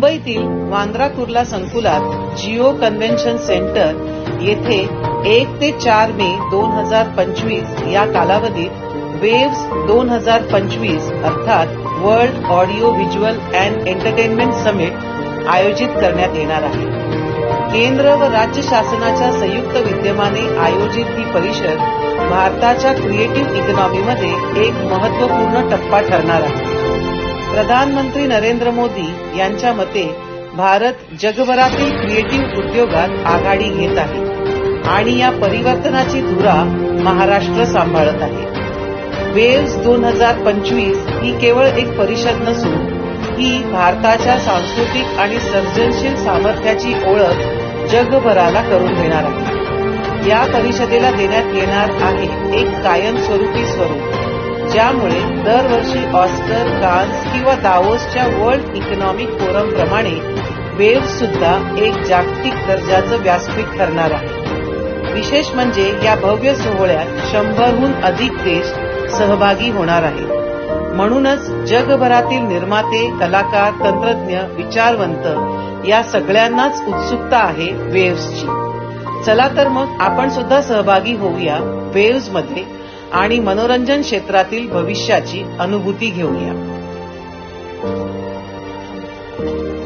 मुंबईतील वांद्रा कुर्ला संकुलात Jio convention centre येथे 1 ते 4 मे 2025 या कालावधीत वेव्स 2025 अर्थात world audio visual and entertainment summit आयोजित करण्यात येणार आहे. केंद्र व राज्य शासनाच्या संयुक्त विद्यमाने आयोजित ही परिषद भारताच्या क्रिएटिव्ह इकॉनॉमीमध्ये एक महत्त्वपूर्ण टप्पा ठरणार आहे. प्रधानमंत्री नरेंद्र मोदी यांच्या मते भारत जगभरातील क्रिएटिव्ह उद्योगात आघाडी घेत आहे आणि या परिवर्तनाची धुरा महाराष्ट्र सांभाळत आहे. वेव्स 2025 ही केवळ एक परिषद नसून ही भारताच्या सांस्कृतिक आणि सर्जनशील सामर्थ्याची ओळख जगभराला करून देणार आहे. या परिषदेला देण्यात येणार आहे एक कायमस्वरूपी स्वरूप, ज्यामुळे दरवर्षी ऑस्कर, कान्स किंवा दावोसच्या वर्ल्ड इकॉनॉमिक फोरम प्रमाणे वेव्स सुद्धा एक जागतिक दर्जाचं व्यासपीठ ठरणार आहे. विशेष म्हणजे या भव्य सोहळ्यात 100हून अधिक देश सहभागी होणार आहेत. म्हणूनच जगभरातील निर्माते, कलाकार, तंत्रज्ञ, विचारवंत या सगळ्यांनाच उत्सुकता आहे वेव्सची. चला तर मग आपण सुद्धा सहभागी होऊया वेव्समध्ये आणि मनोरंजन क्षेत्रातील भविष्याची अनुभूती घेऊया.